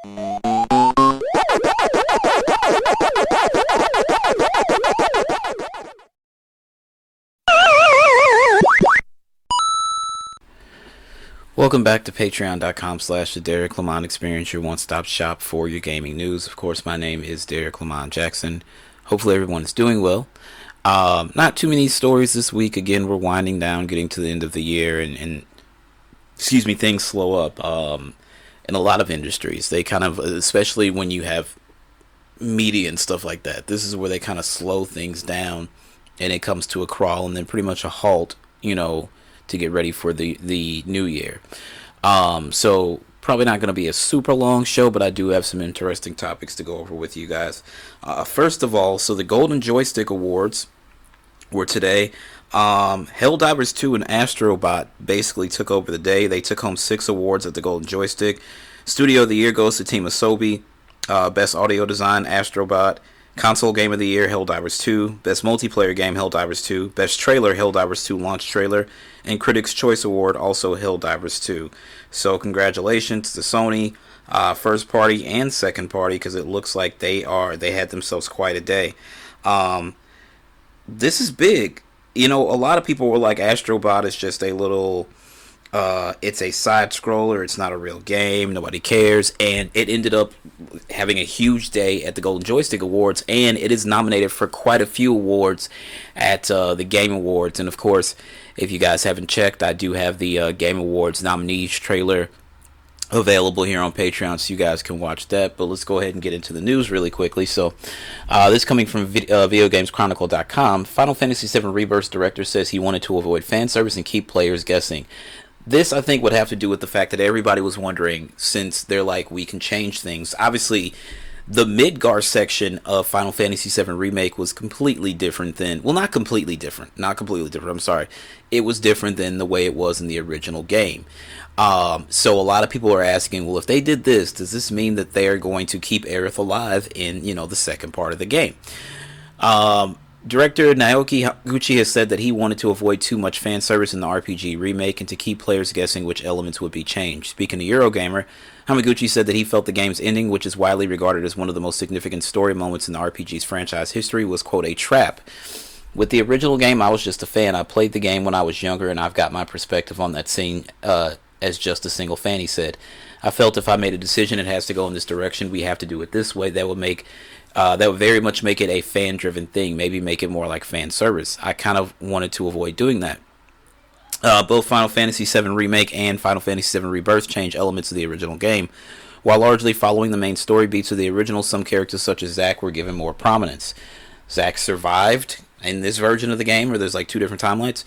Welcome back to patreon.com/the Derrick Lamon Experience, your one-stop shop for your gaming news. Of course, my name is Derrick Lamon Jackson. Hopefully everyone is doing well. Not too many stories this week. Again, we're winding down, getting to the end of the year, and things slow up in a lot of industries. They kind of, especially when you have media and stuff like that, this is where they kind of slow things down, and it comes to a crawl and then pretty much a halt, to get ready for the new year. So probably not going to be a super long show, but I do have some interesting topics to go over with you guys. First of all, so the Golden Joystick Awards were today. Helldivers 2 and Astrobot basically took over the day. They took home 6 awards at the Golden Joystick. Studio of the Year goes to Team Asobi. Best Audio Design, Astrobot. Console Game of the Year, Helldivers 2. Best Multiplayer Game, Helldivers 2. Best Trailer, Helldivers 2 Launch Trailer. And Critics' Choice Award, also Helldivers 2. So congratulations to Sony, first party and second party, because it looks like they had themselves quite a day. This is big. A lot of people were like, Astrobot is just a little... it's a side scroller. It's not a real game. Nobody cares. And it ended up having a huge day at the Golden Joystick Awards, and it is nominated for quite a few awards at the Game Awards. And of course, if you guys haven't checked, I do have the Game Awards nominees trailer available here on Patreon, so you guys can watch that. But let's go ahead and get into the news really quickly. So this coming from VideoGamesChronicle.com. Final Fantasy VII Rebirth's director says he wanted to avoid fan service and keep players guessing. This, I think, would have to do with the fact that everybody was wondering, since they're like, we can change things. Obviously, the Midgar section of Final Fantasy VII Remake was completely different than... Well, not completely different. I'm sorry. It was different than the way it was in the original game. So a lot of people are asking, well, if they did this, does this mean that they are going to keep Aerith alive in, the second part of the game? Director Naoki Hamaguchi has said that he wanted to avoid too much fan service in the RPG remake and to keep players guessing which elements would be changed. Speaking to Eurogamer, Hamaguchi said that he felt the game's ending, which is widely regarded as one of the most significant story moments in the RPG's franchise history, was, quote, a trap. With the original game, I was just a fan. I played the game when I was younger, and I've got my perspective on that scene as just a single fan, he said. I felt if I made a decision it has to go in this direction, we have to do it this way. That would very much make it a fan-driven thing, maybe make it more like fan service. I kind of wanted to avoid doing that. Both Final Fantasy VII Remake and Final Fantasy VII Rebirth change elements of the original game. While largely following the main story beats of the original, some characters such as Zack were given more prominence. Zack survived in this version of the game, where there's like 2 different timelines.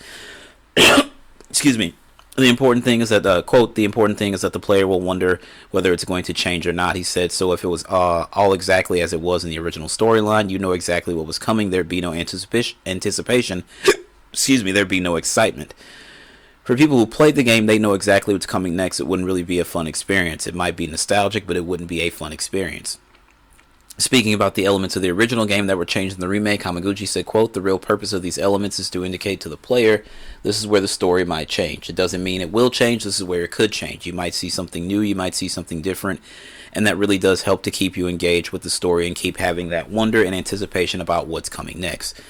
Excuse me. The important thing is that, quote, the important thing is that the player will wonder whether it's going to change or not, he said. So if it was all exactly as it was in the original storyline, you know exactly what was coming. There'd be no anticipation. Excuse me, there'd be no excitement. For people who played the game, they know exactly what's coming next. It wouldn't really be a fun experience. It might be nostalgic, but it wouldn't be a fun experience. Speaking about the elements of the original game that were changed in the remake, Hamaguchi said, quote, the real purpose of these elements is to indicate to the player this is where the story might change. It doesn't mean it will change. This is where it could change. You might see something new. You might see something different. And that really does help to keep you engaged with the story and keep having that wonder and anticipation about what's coming next.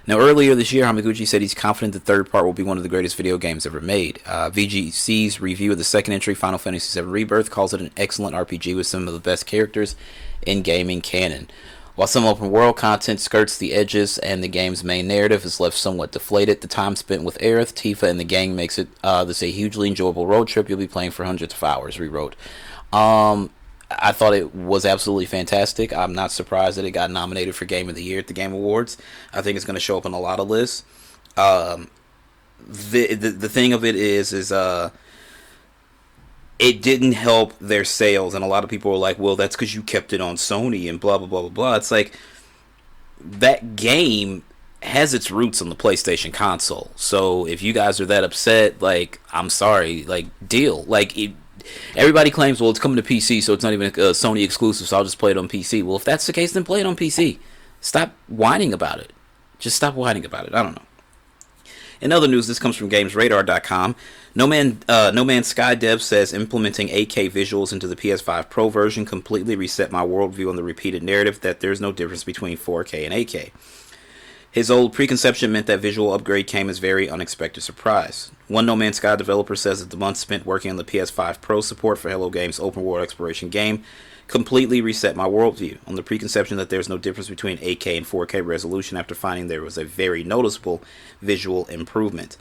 Now, earlier this year, Hamaguchi said he's confident the third part will be one of the greatest video games ever made. VGC's review of the second entry, Final Fantasy VII Rebirth, calls it an excellent RPG with some of the best characters in gaming canon. While some open world content skirts the edges and the game's main narrative is left somewhat deflated, the time spent with Aerith, Tifa, and the gang makes it this a hugely enjoyable road trip you'll be playing for hundreds of hours, rewrote. I thought it was absolutely fantastic. I'm not surprised that it got nominated for Game of the Year at the Game Awards. I think it's going to show up on a lot of lists. The thing of it is it didn't help their sales, and a lot of people were like, well, that's because you kept it on Sony and blah, blah, blah, blah, blah. It's like, that game has its roots on the PlayStation console. So if you guys are that upset, like, I'm sorry, like, deal. Like, everybody claims, well, it's coming to PC, so it's not even a Sony exclusive, so I'll just play it on PC. Well, if that's the case, then play it on PC. Stop whining about it. Just stop whining about it. I don't know. In other news, this comes from GamesRadar.com. No Man's Sky dev says implementing 8K visuals into the PS5 Pro version completely reset my worldview on the repeated narrative that there's no difference between 4K and 8K. His old preconception meant that visual upgrade came as very unexpected surprise. One No Man's Sky developer says that the months spent working on the PS5 Pro support for Hello Games' open world exploration game completely reset my worldview on the preconception that there's no difference between 8K and 4K resolution after finding there was a very noticeable visual improvement.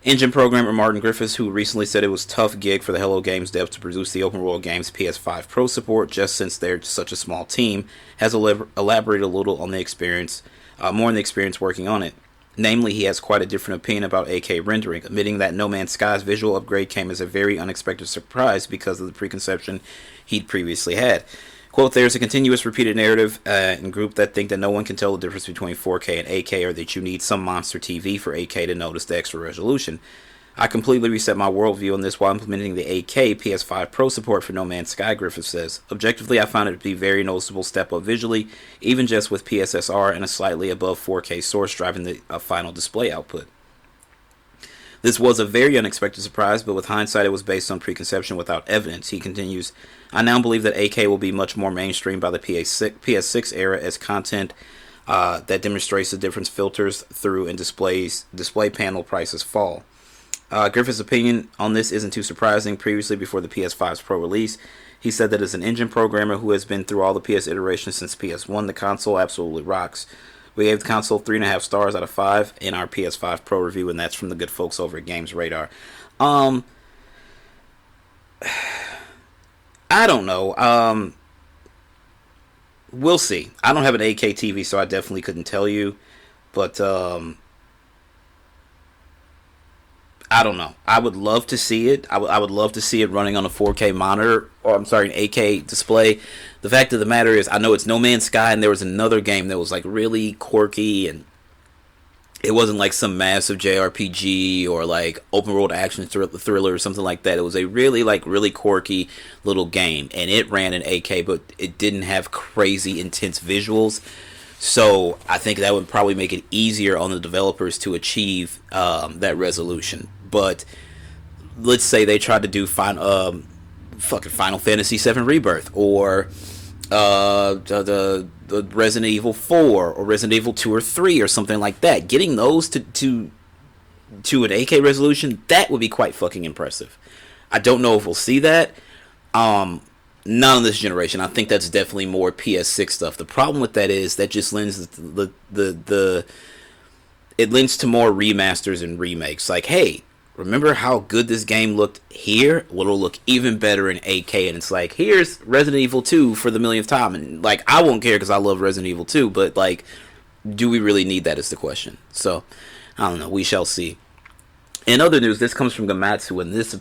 Engine programmer Martin Griffiths, who recently said it was a tough gig for the Hello Games devs to produce the open world game's PS5 Pro support just since they're such a small team, has elaborated a little on the experience, more on the experience working on it. Namely, he has quite a different opinion about 8K rendering, admitting that No Man's Sky's visual upgrade came as a very unexpected surprise because of the preconception he'd previously had. Quote, there's a continuous repeated narrative in group that think that no one can tell the difference between 4K and 8K or that you need some monster TV for 8K to notice the extra resolution. I completely reset my worldview on this while implementing the 8K PS5 Pro support for No Man's Sky, Griffith says. Objectively, I found it to be a very noticeable step up visually, even just with PSSR and a slightly above 4K source driving the final display output. This was a very unexpected surprise, but with hindsight it was based on preconception without evidence. He continues, I now believe that 8K will be much more mainstream by the PS6 era as content that demonstrates the difference filters through and display panel prices fall. Griffith's opinion on this isn't too surprising. Previously, before the PS5's Pro release, he said that as an engine programmer who has been through all the PS iterations since PS1, the console absolutely rocks. We gave the console 3.5 stars out of 5 in our PS5 Pro review, and that's from the good folks over at Games Radar. I don't know. We'll see. I don't have an 8K TV, so I definitely couldn't tell you. But I don't know. I would love to see it. I would love to see it running on a 4K monitor, or I'm sorry, an 8K display. The fact of the matter is, I know it's No Man's Sky, and there was another game that was like really quirky, and it wasn't like some massive JRPG or like open world action thriller or something like that. It was a really quirky little game, and it ran in 8K, but it didn't have crazy intense visuals. So I think that would probably make it easier on the developers to achieve that resolution. But let's say they tried to do Final Fantasy VII Rebirth, or the Resident Evil 4 or Resident Evil 2 or 3 or something like that. Getting those to an 8K resolution, that would be quite fucking impressive. I don't know if we'll see that. Not on this generation. I think that's definitely more PS6 stuff. The problem with that is that just lends it lends to more remasters and remakes. Like, hey, remember how good this game looked here? Well, it'll look even better in 8K. And it's like, here's Resident Evil 2 for the millionth time. And like, I won't care because I love Resident Evil 2. But like, do we really need that is the question. So, I don't know. We shall see. In other news, this comes from Gamatsu, and this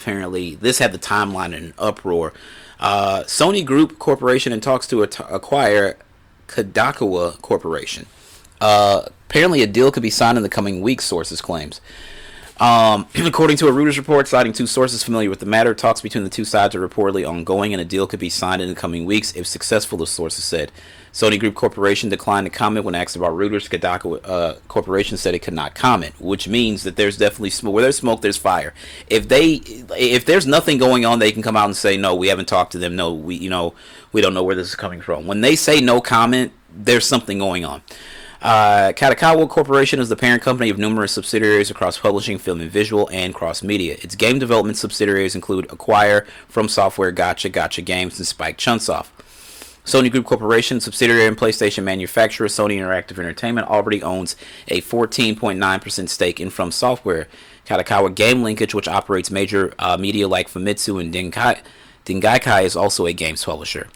had the timeline in an uproar. Sony Group Corporation in talks to acquire Kadakawa Corporation. Apparently a deal could be signed in the coming weeks, sources claims. According to a Reuters report citing two sources familiar with the matter, talks between the two sides are reportedly ongoing, and a deal could be signed in the coming weeks if successful, the sources said. Sony Group Corporation declined to comment when asked about Reuters. Kadakawa Corporation said it could not comment, which means that there's definitely smoke. Where there's smoke, there's fire. If there's nothing going on, they can come out and say, no, we haven't talked to them. No, we don't know where this is coming from. When they say no comment, there's something going on. Kadakawa Corporation is the parent company of numerous subsidiaries across publishing, film and visual, and cross-media. Its game development subsidiaries include Acquire, From Software, Gotcha Games, and Spike Chunsoft. Sony Group Corporation, subsidiary and PlayStation manufacturer Sony Interactive Entertainment, already owns a 14.9% stake in From Software. Kadakawa Game Linkage, which operates major media like Famitsu and Dengaikai, is also a games publisher.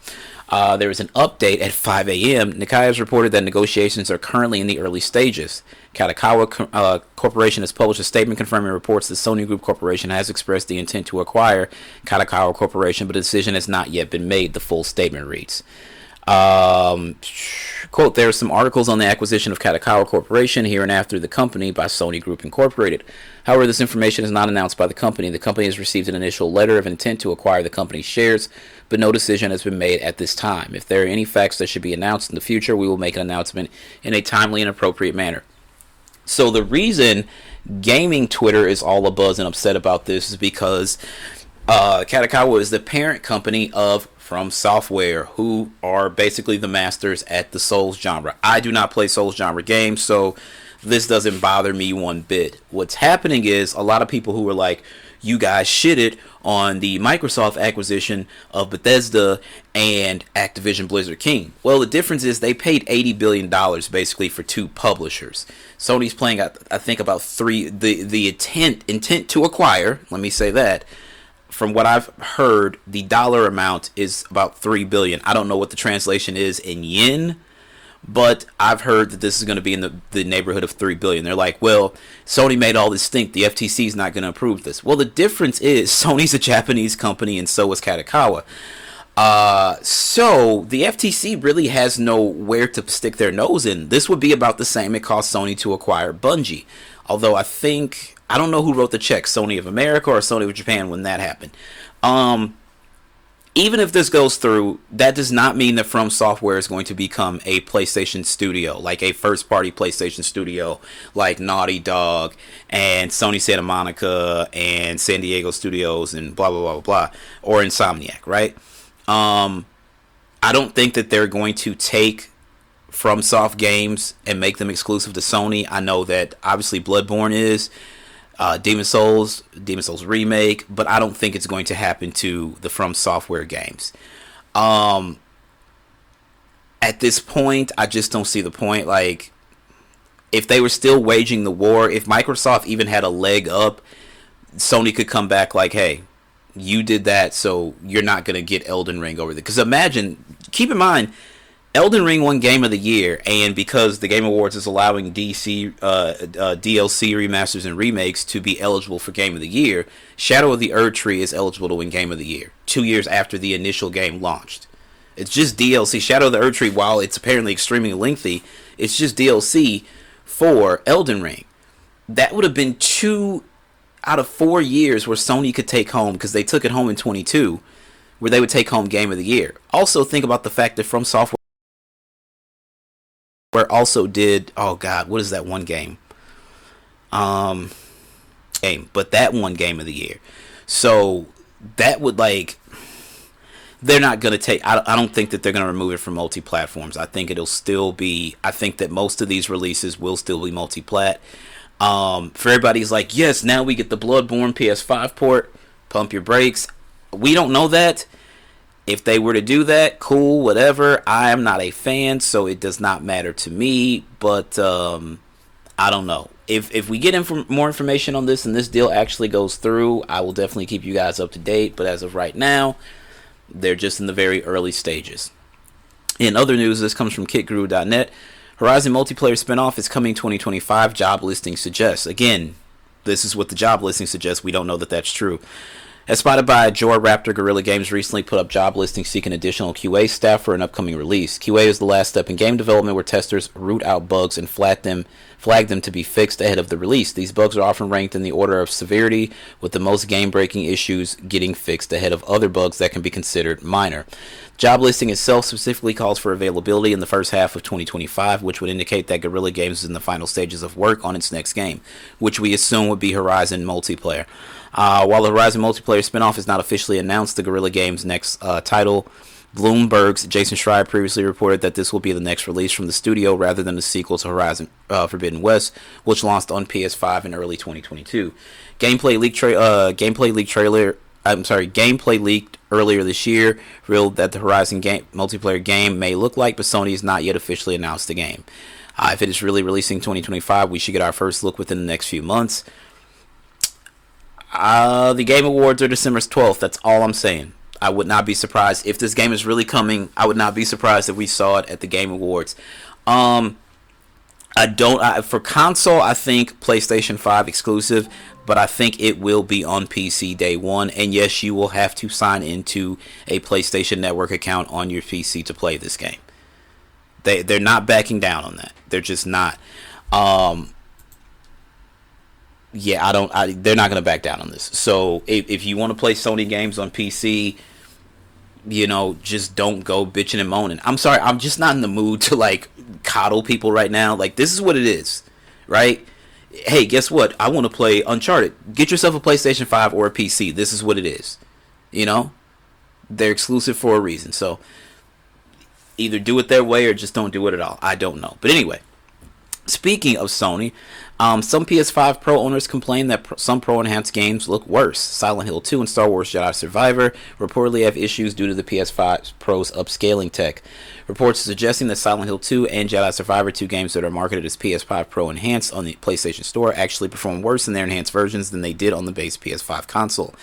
There is an update at 5 a.m. Nikkei has reported that negotiations are currently in the early stages. Kadakawa Corporation has published a statement confirming reports that Sony Group Corporation has expressed the intent to acquire Kadakawa Corporation, but a decision has not yet been made, the full statement reads. Quote, there are some articles on the acquisition of Kadakawa Corporation here and after the company by Sony Group Incorporated. However, this information is not announced by the company. The company has received an initial letter of intent to acquire the company's shares, but no decision has been made at this time. If there are any facts that should be announced in the future, we will make an announcement in a timely and appropriate manner. So the reason Gaming Twitter is all abuzz and upset about this is because Kadokawa is the parent company of From Software, who are basically the masters at the Souls genre. I do not play Souls genre games, so this doesn't bother me one bit. What's happening is a lot of people who are like, you guys shitted on the Microsoft acquisition of Bethesda and Activision Blizzard King. Well, the difference is they paid $80 billion basically for two publishers. Sony's playing, I think, about three. The intent to acquire, let me say that, from what I've heard, the dollar amount is about $3 billion. I don't know what the translation is in yen, but I've heard that this is going to be in the neighborhood of $3 billion. They're like, well, Sony made all this stink. The FTC is not going to approve this. Well, the difference is Sony's a Japanese company, and so is Kadokawa. So the FTC really has nowhere to stick their nose in. This would be about the same it cost Sony to acquire Bungie. Although I don't know who wrote the check, Sony of America or Sony of Japan when that happened. Even if this goes through, that does not mean that From Software is going to become a PlayStation studio, like a first-party PlayStation studio, like Naughty Dog and Sony Santa Monica and San Diego Studios and blah, blah, blah, blah, or Insomniac, right? I don't think that they're going to take FromSoft games and make them exclusive to Sony. I know that obviously Bloodborne is, Demon Souls Remake, but I don't think it's going to happen to the From Software games. At this point, I just don't see the point. Like, if they were still waging the war, if Microsoft even had a leg up, Sony could come back like, hey, you did that, so you're not going to get Elden Ring over there. Because keep in mind, Elden Ring won Game of the Year, and because the Game Awards is allowing DLC remasters and remakes to be eligible for Game of the Year, Shadow of the Erdtree is eligible to win Game of the Year 2 years after the initial game launched. It's just DLC. Shadow of the Erdtree, while it's apparently extremely lengthy, it's just DLC for Elden Ring. That would have been 2 out of 4 years where Sony could take home, because they took it home in 22, where they would take home Game of the Year. Also, think about the fact that From Software also did, oh god, what is that one game? But that one Game of the Year. So that would, like, they're not going to take, I don't think that they're going to remove it from multi-platforms. I think it'll still be, I think that most of these releases will still be multi-plat. For everybody's like, yes, now we get the Bloodborne PS5 port, pump your brakes. We don't know that. If they were to do that, cool, whatever. I am not a fan, so it does not matter to me. But I don't know. If we get more information on this and this deal actually goes through, I will definitely keep you guys up to date. But as of right now, they're just in the very early stages. In other news, this comes from kitguru.net. Horizon multiplayer spinoff is coming 2025, job listing suggests. Again, this is what the job listing suggests. We don't know that that's true. As spotted by Jor Raptor, Guerrilla Games recently put up job listings seeking additional QA staff for an upcoming release. QA is the last step in game development where testers root out bugs and flag them to be fixed ahead of the release. These bugs are often ranked in the order of severity, with the most game-breaking issues getting fixed ahead of other bugs that can be considered minor. Job listing itself specifically calls for availability in the first half of 2025, which would indicate that Guerrilla Games is in the final stages of work on its next game, which we assume would be Horizon multiplayer. While the Horizon multiplayer spinoff is not officially announced, the Guerrilla Games' next title, Bloomberg's Jason Schreier previously reported that this will be the next release from the studio rather than the sequel to Horizon Forbidden West, which launched on PS5 in early 2022. Gameplay leaked earlier this year revealed that the Horizon multiplayer game may look like, but Sony has not yet officially announced the game. If it is really releasing 2025, we should get our first look within the next few months. The Game Awards are December 12th. That's all I'm saying. I would not be surprised if this game is really coming. I would not be surprised if we saw it at the Game Awards. For console, I think PlayStation 5 exclusive, but I think it will be on PC day one. And yes, you will have to sign into a PlayStation Network account on your PC to play this game. They're not backing down on that. They're just not. They're not going to back down on this. So if you want to play Sony games on PC, just don't go bitching and moaning. I'm sorry, I'm just not in the mood to, like, coddle people right now. Like, this is what it is, right? hey, guess what? I want to play Uncharted. Get yourself a PlayStation 5 or a PC. This is what it is. You know? They're exclusive for a reason. So either do it their way or just don't do it at all. I don't know. But anyway, speaking of Sony, some PS5 Pro owners complain that some Pro enhanced games look worse. Silent Hill 2 and Star Wars Jedi Survivor reportedly have issues due to the PS5 Pro's upscaling tech. Reports suggesting that Silent Hill 2 and Jedi Survivor, two games that are marketed as PS5 Pro enhanced on the PlayStation Store, actually perform worse in their enhanced versions than they did on the base PS5 console.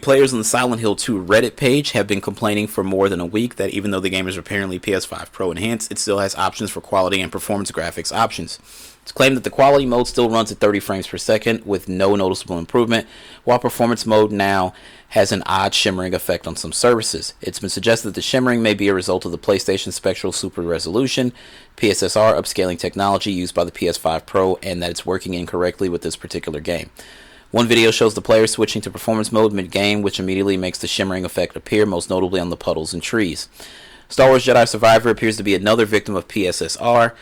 Players on the Silent Hill 2 Reddit page have been complaining for more than a week that even though the game is apparently PS5 Pro enhanced, it still has options for quality and performance graphics options. It's claimed that the quality mode still runs at 30 frames per second with no noticeable improvement, while performance mode now has an odd shimmering effect on some surfaces. It's been suggested that the shimmering may be a result of the PlayStation Spectral Super Resolution, PSSR upscaling technology used by the PS5 Pro, and that it's working incorrectly with this particular game. One video shows the player switching to performance mode mid-game, which immediately makes the shimmering effect appear, most notably on the puddles and trees. Star Wars Jedi Survivor appears to be another victim of PSSR,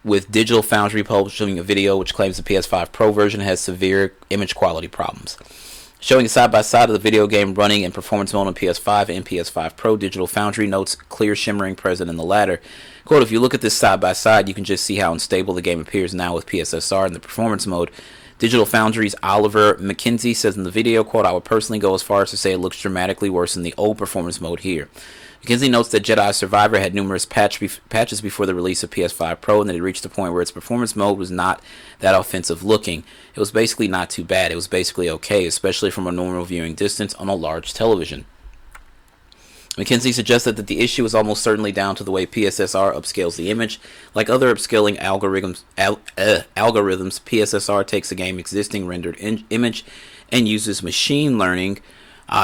with Digital Foundry publishing a video which claims the PS5 Pro version has severe image quality problems. Showing a side-by-side of the video game running in performance mode on PS5 and PS5 Pro, Digital Foundry notes clear shimmering present in the latter. Quote, if you look at this side-by-side, you can just see how unstable the game appears now with PSSR in the performance mode. Digital Foundry's Oliver McKenzie says in the video, quote, I would personally go as far as to say it looks dramatically worse in the old performance mode here. McKenzie notes that Jedi Survivor had numerous patches before the release of PS5 Pro and that it reached a point where its performance mode was not that offensive looking. It was basically not too bad. It was basically okay, especially from a normal viewing distance on a large television. McKenzie suggested that the issue is almost certainly down to the way PSSR upscales the image. Like other upscaling algorithms, PSSR takes a game's existing rendered image and uses machine learning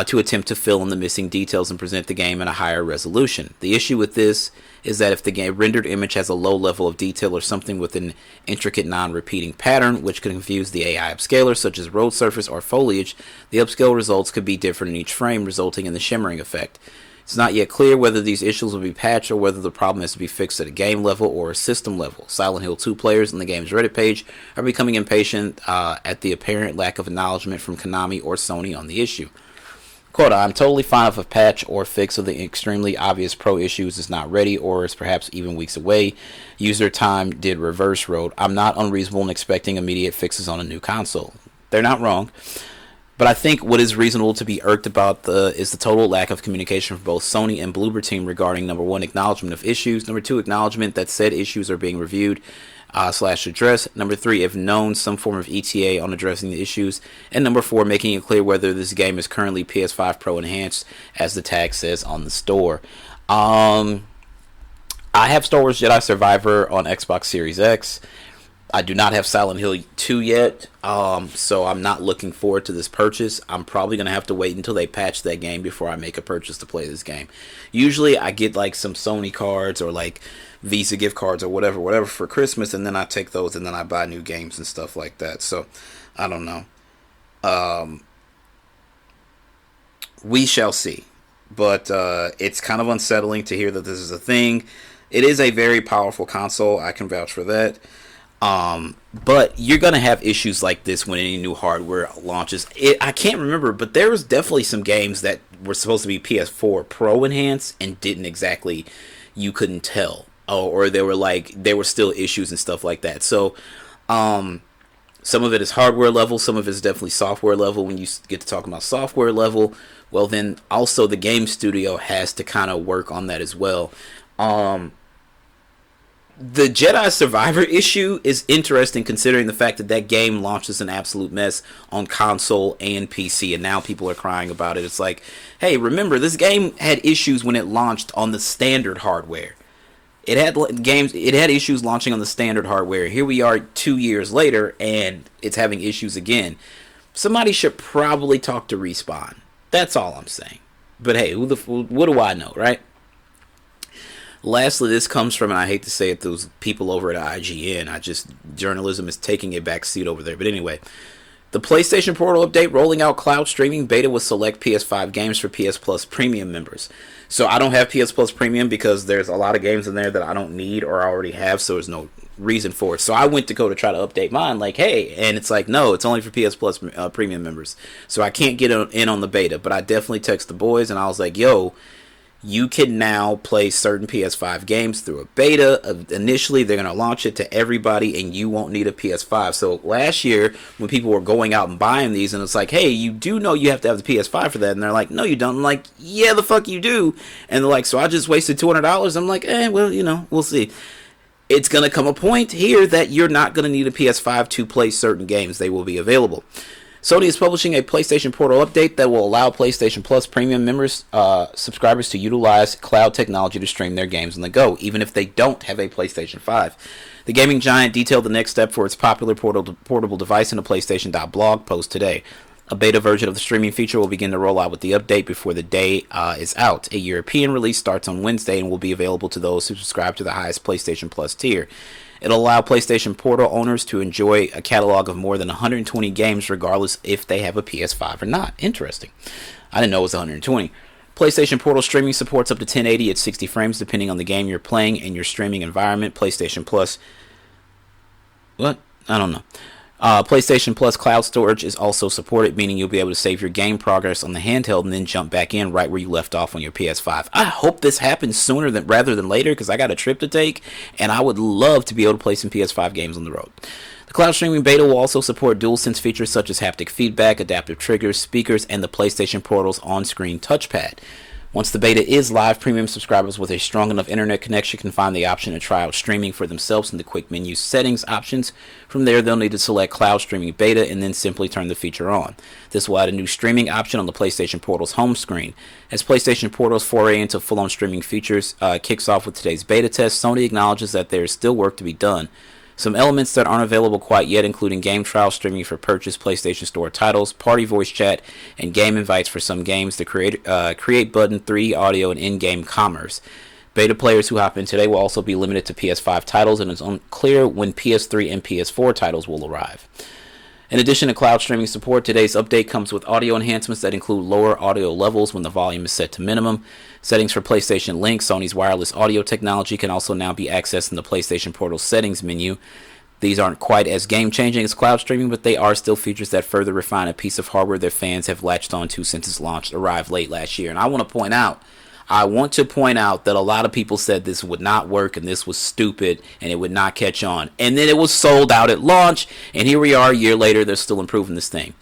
to attempt to fill in the missing details and present the game in a higher resolution. The issue with this is that if the game rendered image has a low level of detail or something with an intricate non-repeating pattern, which could confuse the AI upscaler, such as road surface or foliage, the upscale results could be different in each frame, resulting in the shimmering effect. It's not yet clear whether these issues will be patched or whether the problem has to be fixed at a game level or a system level. Silent Hill 2 players on the game's Reddit page are becoming impatient at the apparent lack of acknowledgement from Konami or Sony on the issue. Quote, I'm totally fine if a patch or fix of the extremely obvious pro issues is not ready or is perhaps even weeks away. User time did reverse road. I'm not unreasonable in expecting immediate fixes on a new console. They're not wrong. But I think what is reasonable to be irked about is the total lack of communication from both Sony and Bloober Team regarding, number one, acknowledgement of issues, number two, acknowledgement that said issues are being reviewed / addressed, number three, if known, some form of ETA on addressing the issues, and number four, making it clear whether this game is currently PS5 Pro enhanced, as the tag says on the store. I have Star Wars Jedi Survivor on Xbox Series X. I do not have Silent Hill 2 yet, so I'm not looking forward to this purchase. I'm probably going to have to wait until they patch that game before I make a purchase to play this game. Usually I get like some Sony cards or like Visa gift cards or whatever for Christmas, and then I take those and then I buy new games and stuff like that. So, I don't know. We shall see. But it's kind of unsettling to hear that this is a thing. It is a very powerful console. I can vouch for that. But you're going to have issues like this when any new hardware launches. I can't remember, but there was definitely some games that were supposed to be PS4 Pro enhanced and didn't exactly, you couldn't tell. Or there were still issues and stuff like that. So, some of it is hardware level, some of it is definitely software level. When you get to talking about software level, well then also the game studio has to kind of work on that as well. The Jedi Survivor issue is interesting considering the fact that game launches an absolute mess on console and PC, and now people are crying about it. It's like, hey, remember, this game had issues when it launched on the standard hardware. It had issues launching on the standard hardware. Here we are 2 years later, and it's having issues again. Somebody should probably talk to Respawn. That's all I'm saying. But hey, what do I know, right? Lastly, this comes from, and I hate to say it, those people over at IGN. Journalism is taking a back seat over there. But anyway, the PlayStation Portal update rolling out cloud streaming beta with select PS5 games for PS Plus Premium members. So I don't have PS Plus Premium because there's a lot of games in there that I don't need or I already have, so there's no reason for it. So I went to go to try to update mine, like, hey, and it's like, no, it's only for PS Plus premium members. So I can't get in on the beta, but I definitely text the boys, and I was like, yo, you can now play certain PS5 games through a beta. Initially, they're going to launch it to everybody, and you won't need a PS5. So last year, when people were going out and buying these, and it's like, hey, you do know you have to have the PS5 for that. And they're like, no, you don't. I'm like, yeah, the fuck you do. And they're like, so I just wasted $200. I'm like, well, we'll see. It's going to come a point here that you're not going to need a PS5 to play certain games. They will be available. Sony is publishing a PlayStation Portal update that will allow PlayStation Plus premium members, subscribers to utilize cloud technology to stream their games on the go, even if they don't have a PlayStation 5. The gaming giant detailed the next step for its popular portable device in a PlayStation.blog post today. A beta version of the streaming feature will begin to roll out with the update before the day is out. A European release starts on Wednesday and will be available to those who subscribe to the highest PlayStation Plus tier. It'll allow PlayStation Portal owners to enjoy a catalog of more than 120 games regardless if they have a PS5 or not. Interesting. I didn't know it was 120. PlayStation Portal streaming supports up to 1080 at 60 frames depending on the game you're playing and your streaming environment. PlayStation Plus... What? I don't know. PlayStation Plus cloud storage is also supported, meaning you'll be able to save your game progress on the handheld and then jump back in right where you left off on your PS5. I hope this happens sooner rather than later, because I got a trip to take, and I would love to be able to play some PS5 games on the road. The cloud streaming beta will also support DualSense features such as haptic feedback, adaptive triggers, speakers, and the PlayStation Portal's on-screen touchpad. Once the beta is live, premium subscribers with a strong enough internet connection can find the option to try out streaming for themselves in the quick menu settings options. From there, they'll need to select cloud streaming beta and then simply turn the feature on. This will add a new streaming option on the PlayStation Portal's home screen. As PlayStation Portal's foray into full-on streaming features kicks off with today's beta test, Sony acknowledges that there is still work to be done. Some elements that aren't available quite yet, including game trial streaming for purchase PlayStation Store titles, party voice chat, and game invites for some games, the create button, 3D audio, and in-game commerce. Beta players who hop in today will also be limited to PS5 titles, and it's unclear when PS3 and PS4 titles will arrive. In addition to cloud streaming support, today's update comes with audio enhancements that include lower audio levels when the volume is set to minimum. Settings for PlayStation Link, Sony's wireless audio technology, can also now be accessed in the PlayStation Portal settings menu. These aren't quite as game-changing as cloud streaming, but they are still features that further refine a piece of hardware their fans have latched onto since its launch arrived late last year. And I want to point out that a lot of people said this would not work and this was stupid and it would not catch on. And then it was sold out at launch, and here we are a year later, they're still improving this thing.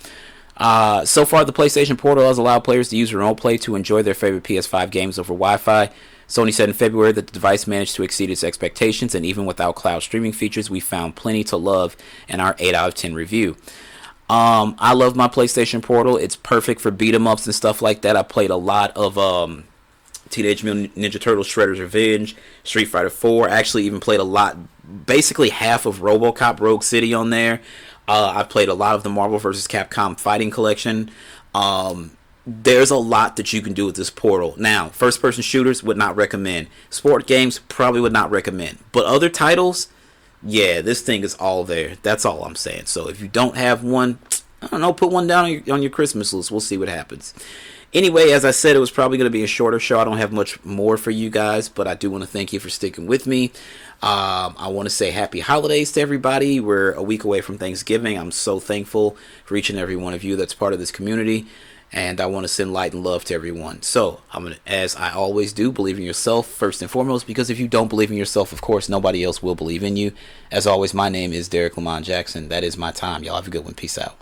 So far, the PlayStation Portal has allowed players to use remote play to enjoy their favorite PS5 games over Wi-Fi. Sony said in February that the device managed to exceed its expectations, and even without cloud streaming features, we found plenty to love in our 8 out of 10 review. I love my PlayStation Portal. It's perfect for beat-em-ups and stuff like that. I played a lot of Teenage Mutant Ninja Turtles Shredder's Revenge, Street Fighter 4. I actually even played a lot, basically half of RoboCop Rogue City on there. I played a lot of the Marvel vs. Capcom Fighting Collection. There's a lot that you can do with this Portal. Now, first-person shooters, would not recommend. Sport games, probably would not recommend. But other titles, yeah, this thing is all there. That's all I'm saying. So if you don't have one, I don't know, put one down on your Christmas list. We'll see what happens. Anyway, as I said, it was probably going to be a shorter show. I don't have much more for you guys, but I do want to thank you for sticking with me. I want to say happy holidays to everybody. We're a week away from Thanksgiving. I'm so thankful for each and every one of you that's part of this community, and I want to send light and love to everyone. So, I'm going to, as I always do, believe in yourself first and foremost, because if you don't believe in yourself, of course, nobody else will believe in you. As always, my name is Derrick Lamon Jackson. That is my time. Y'all have a good one. Peace out.